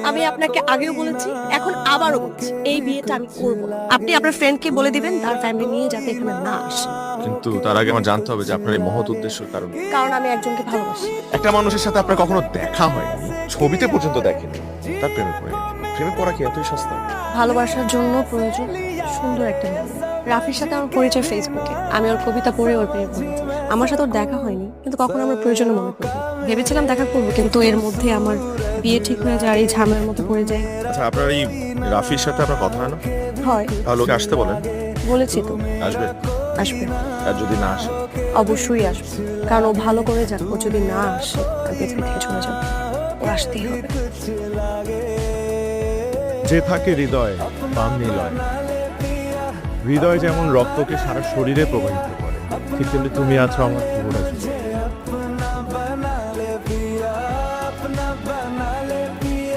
আমি আপনাকে আগেও বলেছি, এখন আবারও বলছি, এই বিয়েটা আমি করব না। আপনি আপনার ফ্রেন্ডকে বলে দিবেন তার ফ্যামিলি নিয়ে যাতে এখানে না আসে। কিন্তু তার আগে আমার জানতে হবে যে আপনার এই মহৎ উদ্দেশ্যের কারণ। কারণ আমি একজনকে ভালোবাসি। একটা মানুষের সাথে আপনার কখনো দেখা হয়নি, ছবিতে পর্যন্ত দেখেনি, তার প্রেমে পড়ে গেছে। প্রেমে পড়া কি এতই সস্তা? ভালোবাসার জন্য প্রয়োজন সুন্দর একটা মেয়ে। রাফির সাথে আমার পরিচয় ফেসবুকে, আমি ওর কবিতা পড়ে ওর প্রেমে পড়েছি। আমার সাথে ওর দেখা হয়নি, কিন্তু কখনো আমার প্রয়োজনে মনে পড়বে। ভেবেছিলাম দেখা করবো, কিন্তু এর মধ্যে আমার বিয়ে ঠিক হয়ে যায় আর এই ঝামেলার মধ্যে পড়ে যায়। আচ্ছা, আপনার এই রাফির সাথে আপনার কথা হয় না? হয়, তাহলে ওকে আসতে বলেন। বলেছি তো। আসবে? আসবে, আর যদি না আসে? অবশ্যই আসবে, কারণ ও ভালো করে জানে ও যদি না আসে আমি পৃথিবী থেকে চলে যাবো। ও আসতেই হবে। যে থাকে হৃদয় পাম নিলয়। হৃদয় যেমন রক্তকে সারা শরীরে প্রবাহিত করে, ঠিক তেমনি তুমি আছো আমার পুরোটা জীবন।